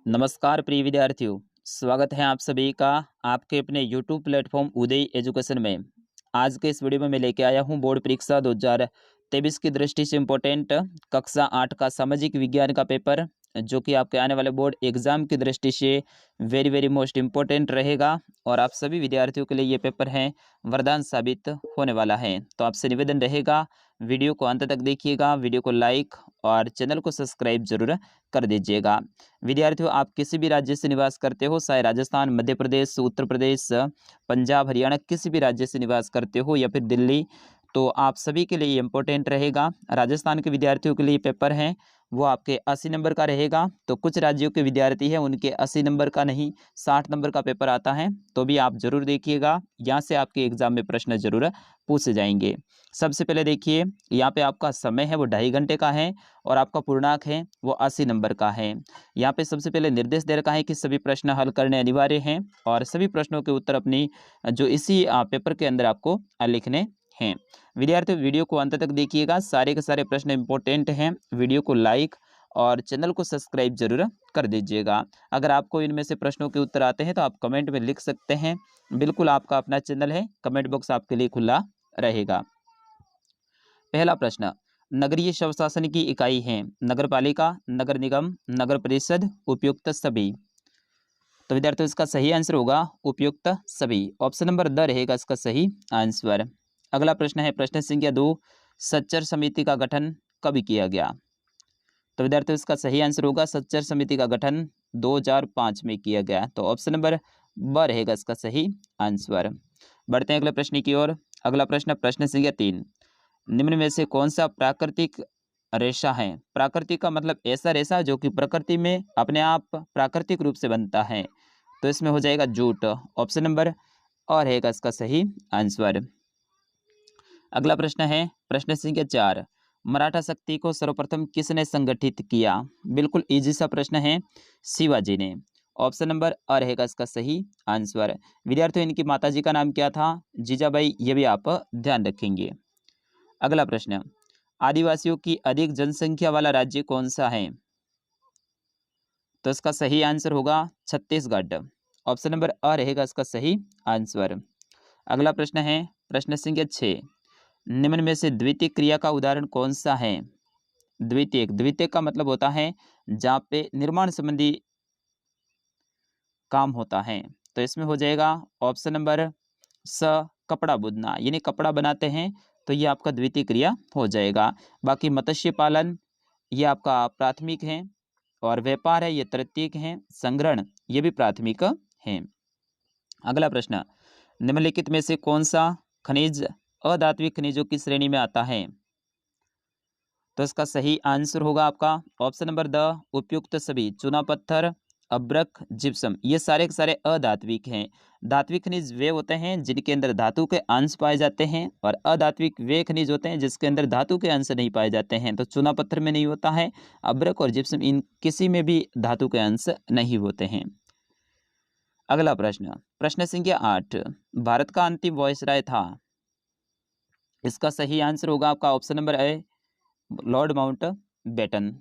नमस्कार प्रिय विद्यार्थियों, स्वागत है आप सभी का आपके अपने यूट्यूब प्लेटफॉर्म उदय एजुकेशन में। आज के इस वीडियो में मैं लेके आया हूं बोर्ड परीक्षा 2023 की दृष्टि से इम्पोर्टेंट कक्षा 8 का सामाजिक विज्ञान का पेपर, जो कि आपके आने वाले बोर्ड एग्जाम की दृष्टि से वेरी वेरी मोस्ट इम्पोर्टेंट रहेगा और आप सभी विद्यार्थियों के लिए ये पेपर है वरदान साबित होने वाला है। तो आपसे निवेदन रहेगा, वीडियो को अंत तक देखिएगा, वीडियो को लाइक और चैनल को सब्सक्राइब जरूर कर दीजिएगा। विद्यार्थियों, आप किसी भी राज्य से निवास करते हो, चाहे राजस्थान, मध्य प्रदेश, उत्तर प्रदेश, पंजाब, हरियाणा, किसी भी राज्य से निवास करते हो या फिर दिल्ली, तो आप सभी के लिए इम्पोर्टेंट रहेगा। राजस्थान के विद्यार्थियों के लिए पेपर है वो आपके 80 नंबर का रहेगा। तो कुछ राज्यों के विद्यार्थी हैं उनके 80 नंबर का नहीं 60 नंबर का पेपर आता है, तो भी आप जरूर देखिएगा। यहाँ से आपके एग्जाम में प्रश्न जरूर पूछे जाएंगे। सबसे पहले देखिए, यहाँ पे आपका समय है वो 2.5 घंटे का है और आपका पूर्णांक है वो 80 नंबर का है। यहाँ पे सबसे पहले निर्देश दे रखा है कि सभी प्रश्न हल करने अनिवार्य हैं और सभी प्रश्नों के उत्तर अपनी जो इसी पेपर के अंदर आपको लिखने हैं। विद्यार्थियों, वीडियो को अंत तक देखिएगा, सारे के सारे प्रश्न इंपॉर्टेंट हैं। वीडियो को लाइक और चैनल को सब्सक्राइब जरूर कर दीजिएगा। अगर आपको इनमें से प्रश्नों के उत्तर आते हैं तो आप कमेंट में लिख सकते हैं। बिल्कुल आपका अपना चैनल है, कमेंट बॉक्स आपके लिए खुला रहेगा। पहला प्रश्न, नगरीय स्वशासन की इकाई है नगर पालिका, नगर निगम, नगर परिषद, उपयुक्त सभी। तो विद्यार्थियों, इसका सही आंसर होगा उपयुक्त सभी। ऑप्शन नंबर द रहेगा इसका सही आंसर। अगला प्रश्न है प्रश्न संख्या 2, सच्चर समिति का गठन कब किया गया। तो विद्यार्थियों, इसका सही आंसर होगा सच्चर समिति का गठन 2005 में किया गया। तो ऑप्शन नंबर ब रहेगा इसका सही आंसर। बढ़ते हैं अगले प्रश्न की ओर। अगला प्रश्न प्रश्न संख्या 3, निम्न में से कौन सा प्राकृतिक रेशा है। प्राकृतिक का मतलब ऐसा रेशा जो कि प्रकृति में अपने आप प्राकृतिक रूप से बनता है। तो इसमें हो जाएगा जूट। ऑप्शन नंबर अ रहेगा इसका सही आंसर। अगला प्रश्न है प्रश्न संख्या 4, मराठा शक्ति को सर्वप्रथम किसने संगठित किया। बिल्कुल इजी सा प्रश्न है, शिवाजी ने। ऑप्शन नंबर अ रहेगा इसका सही आंसर। विद्यार्थियों, इनकी माताजी का नाम क्या था, जीजाबाई, ये भी आप ध्यान रखेंगे। अगला प्रश्न, आदिवासियों की अधिक जनसंख्या वाला राज्य कौन सा है। तो इसका सही आंसर होगा छत्तीसगढ़। ऑप्शन नंबर अ रहेगा इसका सही आंसर। अगला प्रश्न है प्रश्न संख्या 6, निम्न में से द्वितीयक क्रिया का उदाहरण कौन सा है। द्वितीयक, द्वितीयक का मतलब होता है जहाँ पे निर्माण संबंधी काम होता है। तो इसमें हो जाएगा ऑप्शन नंबर स, कपड़ा बुनना, यानी कपड़ा बनाते हैं, तो ये आपका द्वितीय क्रिया हो जाएगा। बाकी मत्स्य पालन ये आपका प्राथमिक है और व्यापार है ये तृतीयक है, संग्रहण ये भी प्राथमिक है। अगला प्रश्न, निम्नलिखित में से कौन सा खनिज अधात्विक खनिजों की श्रेणी में आता है। तो इसका सही आंसर होगा आपका ऑप्शन नंबर द, उपयुक्त सभी। चूना पत्थर, अब्रक, जिप्सम ये सारे के सारे अधात्विक हैं। धात्विक खनिज वे होते हैं जिनके अंदर धातु के अंश पाए जाते हैं और अधात्विक वे खनिज होते हैं जिसके अंदर धातु के अंश नहीं पाए जाते हैं। तो चूना पत्थर में नहीं होता है, अब्रक और जिप्सम इन किसी में भी धातु के अंश नहीं होते हैं। अगला प्रश्न प्रश्न संख्या 8, भारत का अंतिम वायसराय था। इसका सही आंसर होगा आपका option number A, Lord Mountbatten.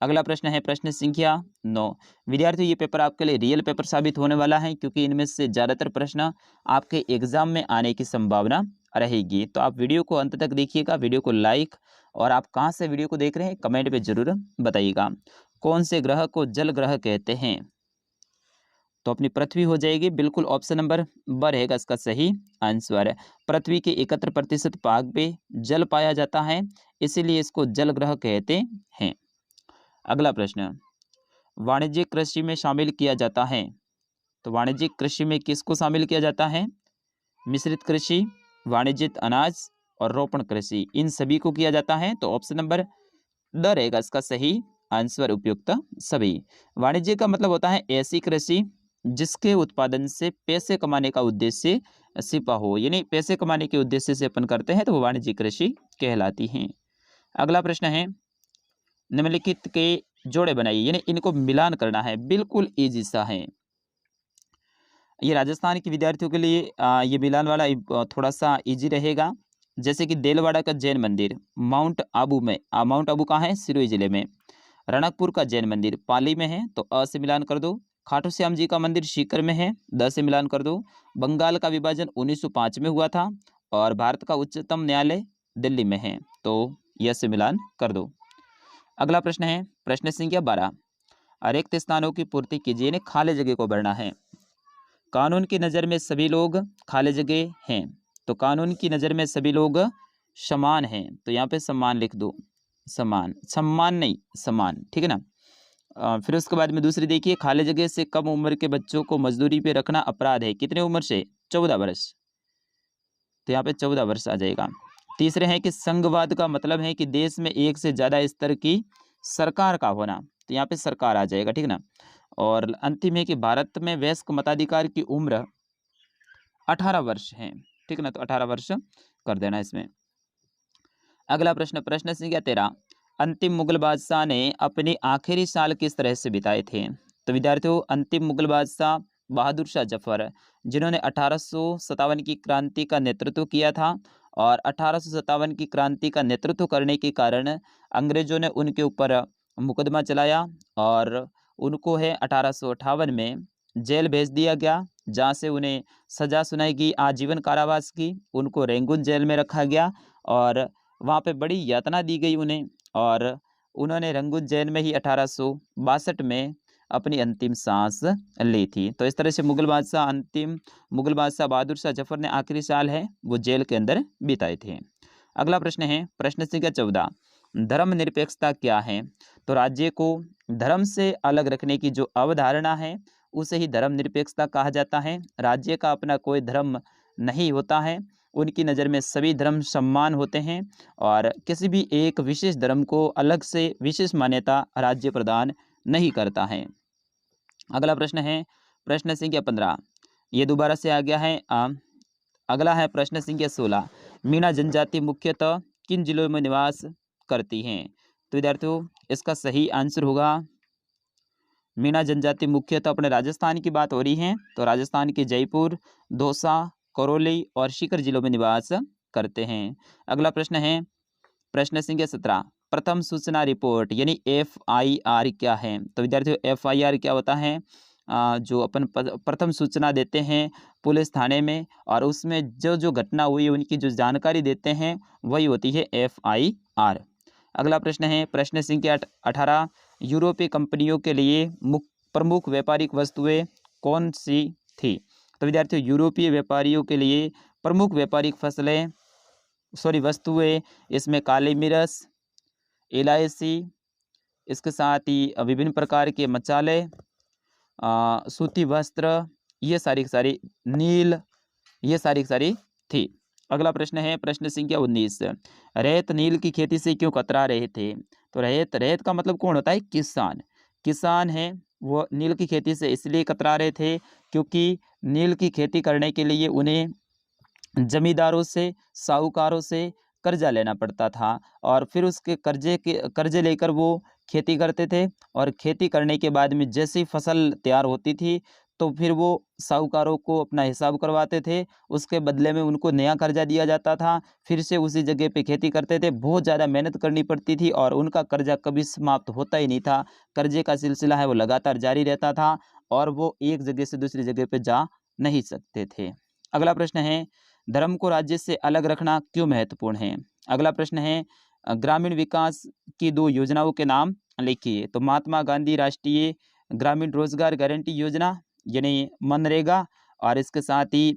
अगला प्रश्न है प्रश्न संख्या 9। विद्यार्थियों, ये पेपर आपके लिए रियल पेपर साबित होने वाला है क्योंकि इनमें से ज़्यादातर प्रश्न आपके एग्जाम में आने की संभावना रहेगी। तो आप वीडियो को अंत तक देखिएगा, वीडियो को लाइक और आप कहाँ से वीडियो को देख रहे हैं कमेंट में जरूर बताइएगा। कौन से ग्रह को जल ग्रह कहते हैं। तो अपनी पृथ्वी हो जाएगी, बिल्कुल ऑप्शन नंबर ब रहेगा इसका सही आंसर। पृथ्वी के 71% भाग पे जल पाया जाता है, इसीलिए इसको जल ग्रह कहते हैं। अगला प्रश्न, वाणिज्यिक कृषि में शामिल किया जाता है। तो वाणिज्यिक कृषि में किसको शामिल किया जाता है। मिश्रित कृषि, वाणिज्यिक अनाज और रोपण कृषि, इन सभी को किया जाता है। तो ऑप्शन नंबर ड रहेगा इसका सही आंसर, उपयुक्त सभी। वाणिज्य का मतलब होता है ऐसी कृषि जिसके उत्पादन से पैसे कमाने का उद्देश्य छिपा हो, यानी पैसे कमाने के उद्देश्य से अपन करते हैं तो वो वाणिज्यिक कृषि कहलाती हैं। अगला प्रश्न है, निम्नलिखित के जोड़े बनाइए, यानी इनको मिलान करना है। बिल्कुल इजी सा है, ये राजस्थान के विद्यार्थियों के लिए ये मिलान वाला थोड़ा सा इजी रहेगा। जैसे कि देलवाड़ा का जैन मंदिर माउंट आबू में, माउंट आबू कहाँ है, सिरोही जिले में। रणकपुर का जैन मंदिर पाली में है, तो अ से मिलान कर दो। खाटू श्याम जी का मंदिर सीकर में है, द से मिलान कर दो। बंगाल का विभाजन 1905 में हुआ था और भारत का उच्चतम न्यायालय दिल्ली में है, तो यह से मिलान कर दो। अगला प्रश्न है प्रश्न संख्या 12, रिक्त स्थानों की पूर्ति कीजिए, यानी खाली जगह को भरना है। कानून की नज़र में सभी लोग खाली जगह हैं, तो कानून की नज़र में सभी लोग समान हैं, तो यहाँ पे सम्मान लिख दो, समान, सम्मान नहीं समान, ठीक है ना। फिर उसके बाद में दूसरी देखिए, खाली जगह से कम उम्र के बच्चों को मजदूरी पे रखना अपराध है, कितने उम्र से? 14 वर्ष, तो यहाँ पे 14 वर्ष आ जाएगा। तीसरे हैं कि संघवाद का मतलब है कि देश में एक से ज़्यादा स्तर की सरकार का होना, तो यहाँ पे सरकार आ जाएगा, ठीक है ना। और अंतिम है कि भारत में वयस्क मताधिकार की उम्र 18 वर्ष है, ठीक है ना, तो 18 वर्ष कर देना इसमें। अगला प्रश्न प्रश्न संख्या 13, अंतिम मुगल बादशाह ने अपनी आखिरी साल किस तरह से बिताए थे? तो विद्यार्थियों, अंतिम मुगल बादशाह बहादुर शाह जफर, जिन्होंने 1857 की क्रांति का नेतृत्व किया था, और 1857 की क्रांति का नेतृत्व करने के कारण अंग्रेजों ने उनके ऊपर मुकदमा चलाया और उनको है 1858 में जेल भेज दिया गया, जहाँ से उन्हें सजा सुनाई गई आजीवन कारावास की। उनको रेंगून जेल में रखा गया और वहाँ पे बड़ी यातना दी गई उन्हें, और उन्होंने रंगून जेल में ही 1862 में अपनी अंतिम सांस ली थी। तो इस तरह से अंतिम मुगल बादशाह बहादुर शाह जफर ने आखिरी साल है वो जेल के अंदर बिताए थे। अगला प्रश्न है प्रश्न संख्या 14, धर्मनिरपेक्षता क्या है? तो राज्य को धर्म से अलग रखने की जो अवधारणा है उसे ही धर्मनिरपेक्षता कहा जाता है। राज्य का अपना कोई धर्म नहीं होता है, उनकी नज़र में सभी धर्म समान होते हैं और किसी भी एक विशेष धर्म को अलग से विशेष मान्यता राज्य प्रदान नहीं करता है। अगला प्रश्न है प्रश्न संख्या 15, ये दोबारा से आ गया है। अगला है प्रश्न संख्या 16, मीणा जनजाति मुख्यतः किन जिलों में निवास करती हैं? तो विद्यार्थियों, इसका सही आंसर होगा, मीणा जनजाति मुख्यतः अपने राजस्थान की बात हो रही है, तो राजस्थान के जयपुर, दौसा, करौली और सीकर जिलों में निवास करते हैं। अगला प्रश्न है प्रश्न संख्या 17, प्रथम सूचना रिपोर्ट यानी FIR क्या है? तो विद्यार्थियों, FIR क्या होता है? जो अपन प्रथम सूचना देते हैं पुलिस थाने में और उसमें जो जो घटना हुई उनकी जो जानकारी देते हैं वही होती है FIR। अगला प्रश्न है प्रश्न संख्या 18, यूरोपीय कंपनियों के लिए प्रमुख व्यापारिक वस्तुएं कौन सी थी? तो विद्यार्थियों, यूरोपीय व्यापारियों के लिए प्रमुख व्यापारिक वस्तुएं इसमें काली मिर्च, इलायची, इसके साथ ही विभिन्न प्रकार के मसाले, सूती वस्त्र, ये सारी नील, ये सारी थी। अगला प्रश्न है प्रश्न संख्या 19, रैयत नील की खेती से क्यों कतरा रहे थे? तो रैयत का मतलब कौन होता है? किसान है वो नील की खेती से इसलिए कतरा रहे थे क्योंकि नील की खेती करने के लिए उन्हें जमींदारों से, साहूकारों से कर्जा लेना पड़ता था और फिर उसके कर्जे लेकर वो खेती करते थे और खेती करने के बाद में जैसी फसल तैयार होती थी तो फिर वो साहूकारों को अपना हिसाब करवाते थे, उसके बदले में उनको नया कर्जा दिया जाता था, फिर से उसी जगह पे खेती करते थे। बहुत ज़्यादा मेहनत करनी पड़ती थी और उनका कर्जा कभी समाप्त होता ही नहीं था, कर्जे का सिलसिला है वो लगातार जारी रहता था और वो एक जगह से दूसरी जगह पे जा नहीं सकते थे। अगला प्रश्न है धर्म को राज्य से अलग रखना क्यों महत्वपूर्ण है? अगला प्रश्न है ग्रामीण विकास की 2 योजनाओं के नाम लिखिए। तो महात्मा गांधी राष्ट्रीय ग्रामीण रोजगार गारंटी योजना यानी मनरेगा और इसके साथ ही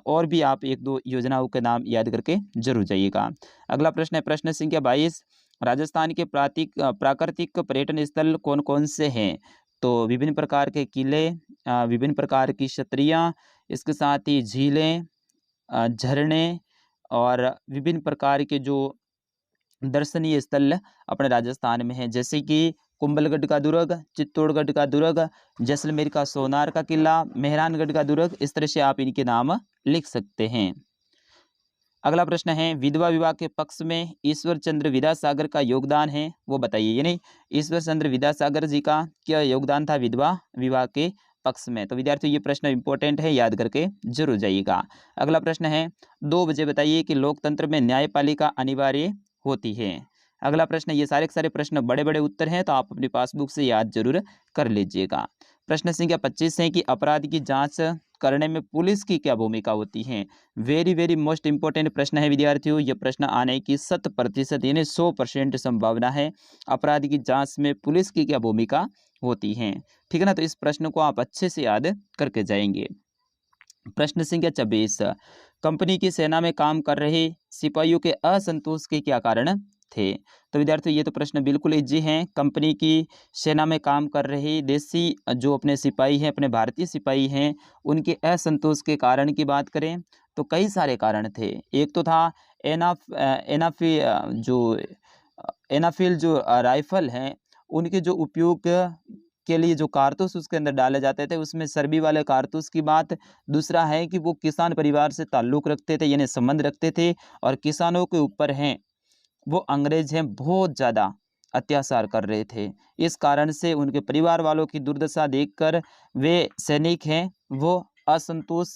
और भी आप 1-2 योजनाओं के नाम याद करके जरूर जाइएगा। अगला प्रश्न है प्रश्न संख्या 22, राजस्थान के प्राकृतिक पर्यटन स्थल कौन कौन से हैं? तो विभिन्न प्रकार के किले, विभिन्न प्रकार की छतरियाँ, इसके साथ ही झीलें, झरने और विभिन्न प्रकार के जो दर्शनीय स्थल अपने राजस्थान में हैं, जैसे कि कुंभलगढ़ का दुर्ग, चित्तौड़गढ़ का दुर्ग, जैसलमेर का सोनार का किला, मेहरानगढ़ का दुर्ग, इस तरह से आप इनके नाम लिख सकते हैं। अगला प्रश्न है विधवा विवाह के पक्ष में ईश्वर चंद्र विद्यासागर का योगदान है वो बताइए, यानी ईश्वर चंद्र विद्यासागर जी का क्या योगदान था विधवा विवाह के पक्ष में? तो विद्यार्थियों, ये प्रश्न इंपॉर्टेंट है, याद करके जरूर जाइएगा। अगला प्रश्न है 2 बजे बताइए कि लोकतंत्र में न्यायपालिका अनिवार्य होती है। अगला प्रश्न, ये सारे के सारे प्रश्न बड़े बड़े उत्तर हैं, तो आप अपनी पासबुक से याद जरूर कर लीजिएगा। प्रश्न संख्या 25 है कि अपराध की जांच करने में पुलिस की क्या भूमिका होती है। वेरी वेरी मोस्ट इंपॉर्टेंट प्रश्न है विद्यार्थियों। ये प्रश्न आने की 100% यानी 100% संभावना है। अपराध की जांच में पुलिस की क्या भूमिका होती है, ठीक है ना। तो इस प्रश्न को आप अच्छे से याद करके जाएंगे। प्रश्न संख्या 26, कंपनी की सेना में काम कर रहे सिपाहियों के असंतोष के क्या कारण थे। तो विद्यार्थियों ये तो प्रश्न बिल्कुल इजी हैं। कंपनी की सेना में काम कर रहे देसी जो अपने सिपाही हैं, अपने भारतीय सिपाही हैं, उनके असंतोष के कारण की बात करें तो कई सारे कारण थे। एक तो था एनाफिल जो राइफल हैं, उनके जो उपयोग के लिए जो कारतूस उसके अंदर डाले जाते थे, उसमें चर्बी वाले कारतूस की बात। दूसरा है कि वो किसान परिवार से ताल्लुक़ रखते थे, यानी संबंध रखते थे, और किसानों के ऊपर हैं वो अंग्रेज हैं बहुत ज़्यादा अत्याचार कर रहे थे। इस कारण से उनके परिवार वालों की दुर्दशा देखकर वे सैनिक हैं वो असंतोष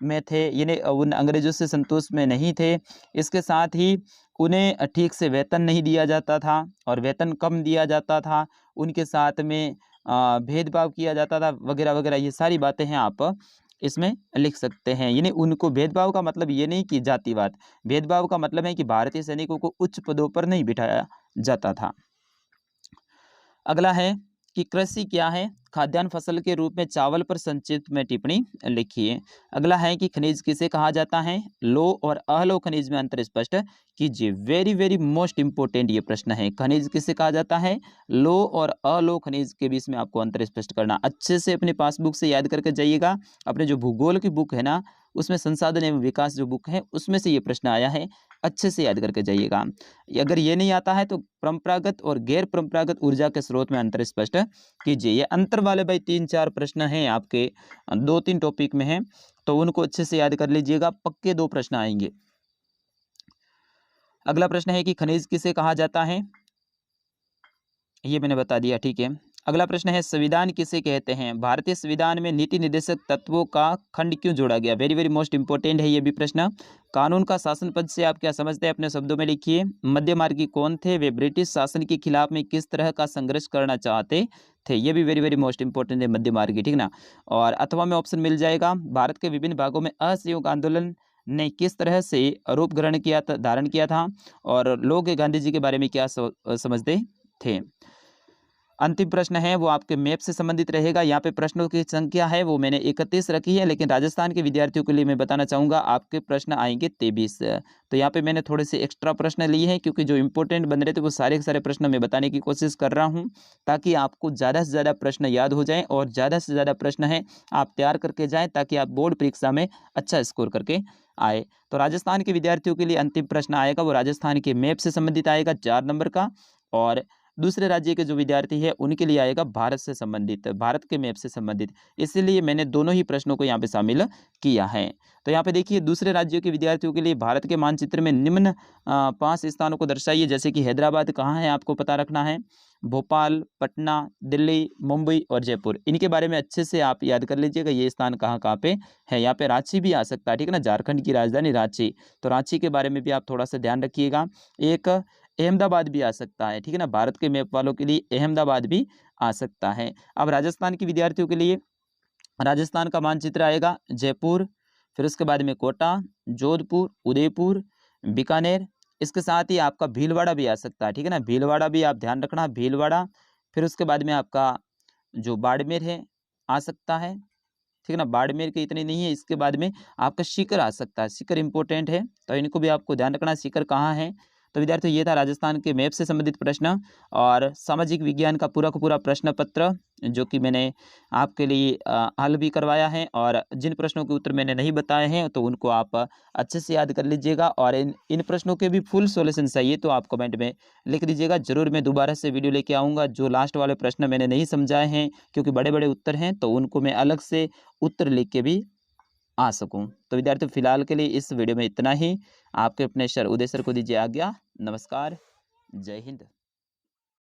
में थे, यानी उन अंग्रेज़ों से संतोष में नहीं थे। इसके साथ ही उन्हें ठीक से वेतन नहीं दिया जाता था, और वेतन कम दिया जाता था, उनके साथ में भेदभाव किया जाता था, वगैरह वगैरह। ये सारी बातें हैं आप इसमें लिख सकते हैं। यानी उनको भेदभाव का मतलब ये नहीं कि जातिवाद, भेदभाव का मतलब है कि भारतीय सैनिकों को उच्च पदों पर नहीं बिठाया जाता था। अगला है कि कृषि क्या है। खाद्यान्न फसल के रूप में चावल पर संक्षिप्त में टिप्पणी लिखिए। अगला है कि खनिज किसे कहा जाता है। लो और अलो खनिज में अंतर स्पष्ट कीजिए। वेरी वेरी मोस्ट इंपोर्टेंट ये प्रश्न है। खनिज किसे कहा जाता है, लो और अलो खनिज के बीच में आपको अंतर स्पष्ट करना। अच्छे से अपने पासबुक से याद करके जाइएगा। अपने जो भूगोल की बुक है ना, उसमें संसाधन एवं विकास जो बुक है उसमें से ये प्रश्न आया है, अच्छे से याद करके जाइएगा। अगर ये नहीं आता है तो परंपरागत और गैर परंपरागत ऊर्जा के स्रोत में अंतर स्पष्ट कीजिए। ये अंतर वाले भाई 3-4 प्रश्न हैं आपके, 2-3 टॉपिक में हैं, तो उनको अच्छे से याद कर लीजिएगा। पक्के 2 प्रश्न आएंगे। अगला प्रश्न है कि खनिज किसे कहा जाता है, ये मैंने बता दिया, ठीक है। अगला प्रश्न है संविधान किसे कहते हैं। भारतीय संविधान में नीति निर्देशक तत्वों का खंड क्यों जोड़ा गया। वेरी वेरी मोस्ट इंपोर्टेंट है ये भी प्रश्न। कानून का शासन पद से आप क्या समझते हैं, अपने शब्दों में लिखिए। मध्य मार्गी कौन थे, वे ब्रिटिश शासन के खिलाफ में किस तरह का संघर्ष करना चाहते थे। ये भी वेरी वेरी मोस्ट इंपोर्टेंट है, मध्य मार्गी, ठीक ना। और अथवा में ऑप्शन मिल जाएगा। भारत के विभिन्न भागों में असहयोग आंदोलन ने किस तरह से रूप ग्रहण किया था, धारण किया था, और लोग गांधी जी के बारे में क्या समझते थे। अंतिम प्रश्न है वो आपके मैप से संबंधित रहेगा। यहाँ पे प्रश्नों की संख्या है वो मैंने 31 रखी है, लेकिन राजस्थान के विद्यार्थियों के लिए मैं बताना चाहूँगा आपके प्रश्न आएंगे 23। तो यहाँ पे मैंने थोड़े से एक्स्ट्रा प्रश्न लिए हैं, क्योंकि जो इंपॉर्टेंट बन रहे थे वो सारे के सारे प्रश्न मैं बताने की कोशिश कर रहा हूँ, ताकि आपको ज़्यादा से ज़्यादा प्रश्न याद हो जाएँ, और ज़्यादा से ज़्यादा प्रश्न हैं आप तैयार करके जाएँ, ताकि आप बोर्ड परीक्षा में अच्छा स्कोर करके आए। तो राजस्थान के विद्यार्थियों के लिए अंतिम प्रश्न आएगा वो राजस्थान के मैप से संबंधित आएगा 4 नंबर का, और दूसरे राज्य के जो विद्यार्थी है उनके लिए आएगा भारत से संबंधित, भारत के मैप से संबंधित। इसीलिए मैंने दोनों ही प्रश्नों को यहाँ पे शामिल किया है। तो यहाँ पे देखिए दूसरे राज्यों के विद्यार्थियों के लिए भारत के मानचित्र में निम्न 5 स्थानों को दर्शाइए। जैसे कि हैदराबाद कहाँ है आपको पता रखना है, भोपाल, पटना, दिल्ली, मुंबई और जयपुर। इनके बारे में अच्छे से आप याद कर लीजिएगा, ये स्थान कहाँ कहाँ पे है। यहाँ पे रांची भी आ सकता है, ठीक है ना, झारखंड की राजधानी रांची। तो रांची के बारे में भी आप थोड़ा सा ध्यान रखिएगा। एक अहमदाबाद भी आ सकता है, ठीक है ना, भारत के मैप वालों के लिए अहमदाबाद भी आ सकता है। अब राजस्थान के विद्यार्थियों के लिए राजस्थान का मानचित्र आएगा जयपुर, फिर उसके बाद में कोटा, जोधपुर, उदयपुर, बीकानेर। इसके साथ ही आपका भीलवाड़ा भी आ सकता है, ठीक है ना, भीलवाड़ा भी आप ध्यान रखना, भीलवाड़ा। फिर उसके बाद में आपका जो बाड़मेर है आ सकता है, ठीक है ना, बाड़मेर के इतने नहीं है। इसके बाद में आपका सीकर आ सकता है, सीकर इंपॉर्टेंट है, तो इनको भी आपको ध्यान रखना, सीकर कहाँ है। तो विद्यार्थियों ये था राजस्थान के मैप से संबंधित प्रश्न, और सामाजिक विज्ञान का पूरा प्रश्न पत्र जो कि मैंने आपके लिए हल भी करवाया है, और जिन प्रश्नों के उत्तर मैंने नहीं बताए हैं तो उनको आप अच्छे से याद कर लीजिएगा। और इन प्रश्नों के भी फुल सॉल्यूशन चाहिए तो आप कमेंट में लिख दीजिएगा, जरूर मैं दोबारा से वीडियो लेके आऊँगा। जो लास्ट वाले प्रश्न मैंने नहीं समझाए हैं क्योंकि बड़े बड़े उत्तर हैं, तो उनको मैं अलग से उत्तर लिख के भी आ सकूं। तो विद्यार्थियों फिलहाल के लिए इस वीडियो में इतना ही। आपके अपने सर उदय सर को दीजिए आज्ञा। नमस्कार, जय हिंद।